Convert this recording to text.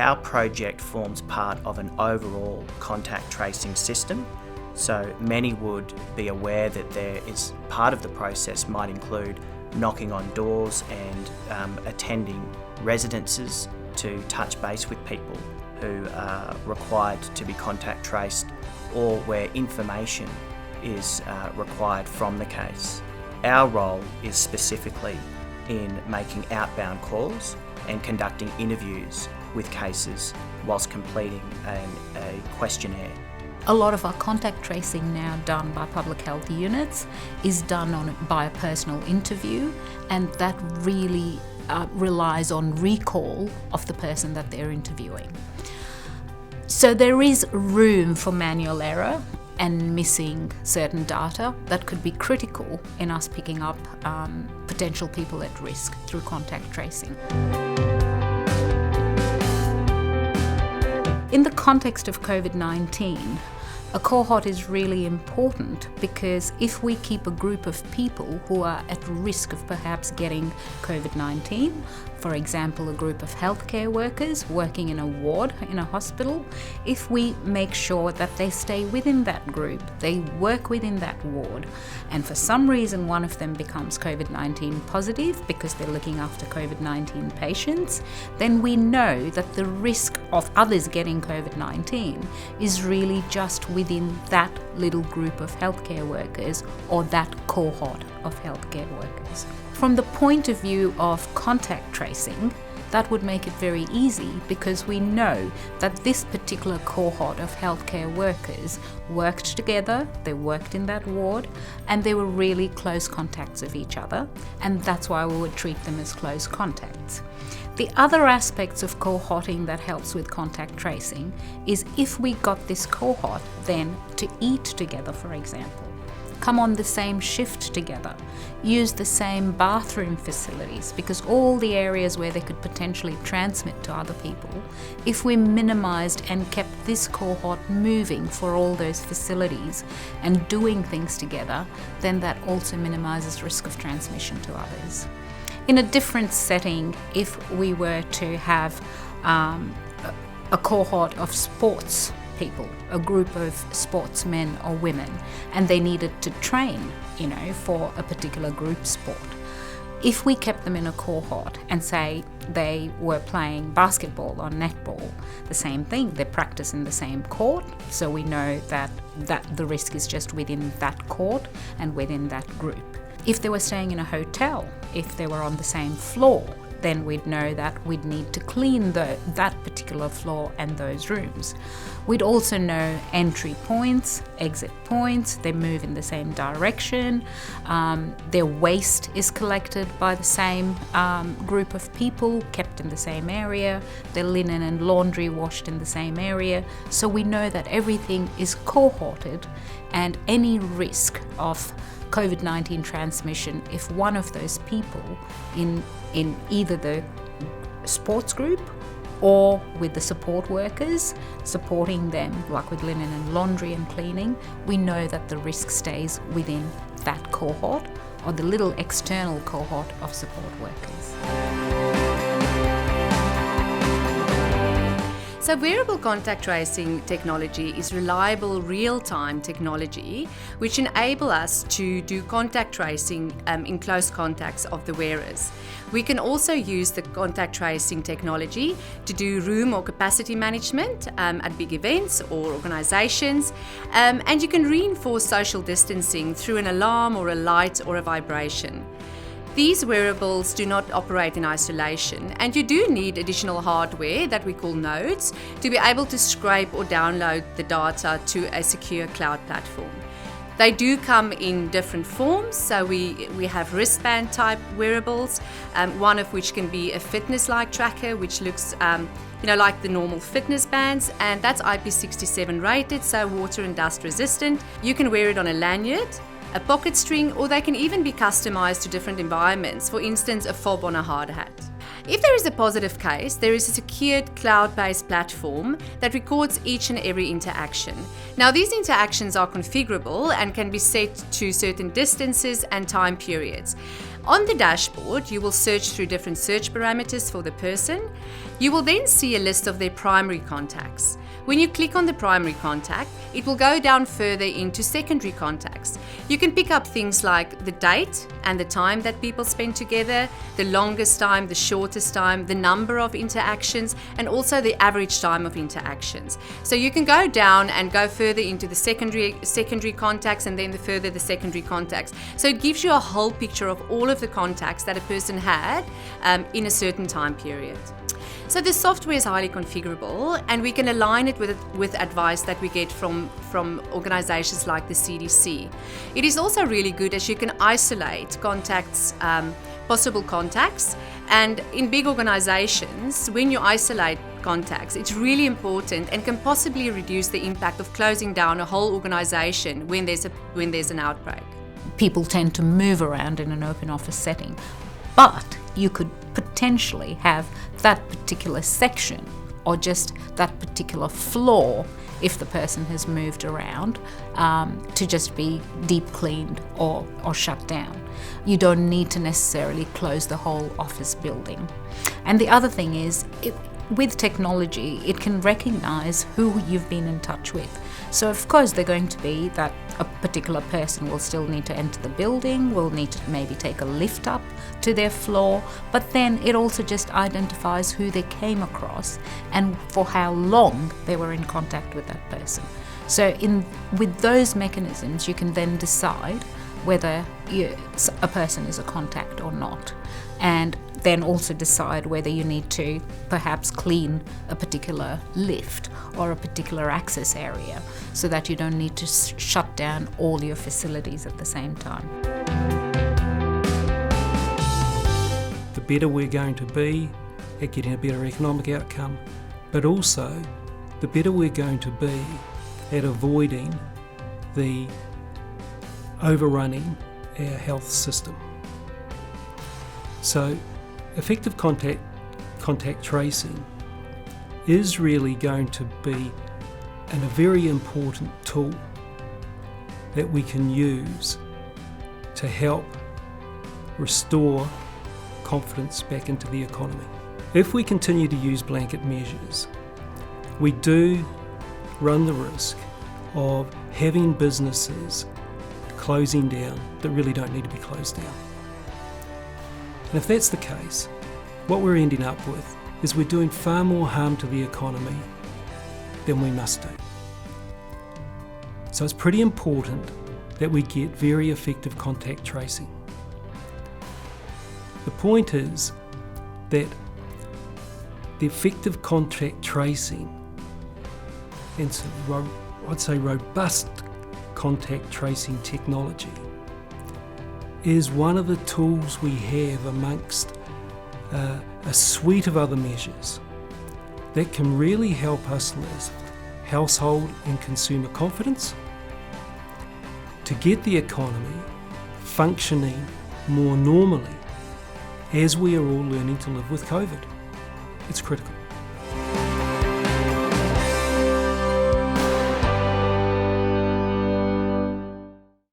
Our project forms part of an overall contact tracing system. So many would be aware that there is part of the process might include knocking on doors and attending residences to touch base with people who are required to be contact traced, or where information is required from the case. Our role is specifically in making outbound calls and conducting interviews with cases whilst completing a questionnaire. A lot of our contact tracing now done by public health units is done by a personal interview, and that really relies on recall of the person that they're interviewing. So there is room for manual error and missing certain data that could be critical in us picking up potential people at risk through contact tracing. In the context of COVID-19, a cohort is really important because if we keep a group of people who are at risk of perhaps getting COVID-19, for example, a group of healthcare workers working in a ward in a hospital, if we make sure that they stay within that group, they work within that ward, and for some reason one of them becomes COVID-19 positive because they're looking after COVID-19 patients, then we know that the risk of others getting COVID-19 is really just within that little group of healthcare workers or that cohort of healthcare workers. From the point of view of contact tracing, that would make it very easy because we know that this particular cohort of healthcare workers worked together, they worked in that ward, and they were really close contacts of each other, and that's why we would treat them as close contacts. The other aspects of cohorting that helps with contact tracing is if we got this cohort then to eat together, for example, come on the same shift together, use the same bathroom facilities, because all the areas where they could potentially transmit to other people, if we minimised and kept this cohort moving for all those facilities and doing things together, then that also minimises risk of transmission to others. In a different setting, if we were to have a cohort of sports people, a group of sportsmen or women, and they needed to train, for a particular group sport. If we kept them in a cohort and say they were playing basketball or netball, the same thing, they practice in the same court, so we know that the risk is just within that court and within that group. If they were staying in a hotel, if they were on the same floor, then we'd know that we'd need to clean that particular floor and those rooms. We'd also know entry points, exit points, they move in the same direction, their waste is collected by the same group of people, kept in the same area, their linen and laundry washed in the same area. So we know that everything is cohorted, and any risk of COVID-19 transmission, if one of those people in either the sports group or with the support workers supporting them, like with linen and laundry and cleaning, we know that the risk stays within that cohort or the little external cohort of support workers. So wearable contact tracing technology is reliable real-time technology which enable us to do contact tracing in close contacts of the wearers. We can also use the contact tracing technology to do room or capacity management at big events or organisations, and you can reinforce social distancing through an alarm or a light or a vibration. These wearables do not operate in isolation, and you do need additional hardware that we call nodes to be able to scrape or download the data to a secure cloud platform. They do come in different forms, so we have wristband type wearables, one of which can be a fitness-like tracker which looks like the normal fitness bands, and that's IP67 rated, so water and dust resistant. You can wear it on a lanyard, a pocket string, or they can even be customized to different environments, for instance a fob on a hard hat. If there is a positive case, there is a secured cloud-based platform that records each and every interaction. Now these interactions are configurable and can be set to certain distances and time periods. On the dashboard, you will search through different search parameters for the person. You will then see a list of their primary contacts. When you click on the primary contact, it will go down further into secondary contacts. You can pick up things like the date and the time that people spend together, the longest time, the shortest time, the number of interactions, and also the average time of interactions. So you can go down and go further into the secondary contacts, and then further the secondary contacts. So it gives you a whole picture of all of the contacts that a person had in a certain time period. So the software is highly configurable, and we can align it with advice that we get from organizations like the CDC. It is also really good as you can isolate contacts, possible contacts, and in big organizations, when you isolate contacts, it's really important and can possibly reduce the impact of closing down a whole organization when there's an outbreak. People tend to move around in an open office setting, but you could potentially have that particular section or just that particular floor, if the person has moved around, to just be deep cleaned or shut down. You don't need to necessarily close the whole office building. And the other thing is, with technology, it can recognize who you've been in touch with. So of course they're going to be that a particular person will still need to enter the building, will need to maybe take a lift up to their floor, but then it also just identifies who they came across and for how long they were in contact with that person. So with those mechanisms, you can then decide whether a person is a contact or not, and then also decide whether you need to perhaps clean a particular lift or a particular access area so that you don't need to shut down all your facilities at the same time. The better we're going to be at getting a better economic outcome, but also the better we're going to be at avoiding the overrunning our health system. So effective contact tracing is really going to be a very important tool that we can use to help restore confidence back into the economy. If we continue to use blanket measures, we do run the risk of having businesses closing down that really don't need to be closed down. And if that's the case, what we're ending up with is we're doing far more harm to the economy than we must do. So it's pretty important that we get very effective contact tracing. The point is that the effective contact tracing and I'd say robust contact tracing technology is one of the tools we have amongst a suite of other measures that can really help us lift household and consumer confidence to get the economy functioning more normally as we are all learning to live with COVID. It's critical.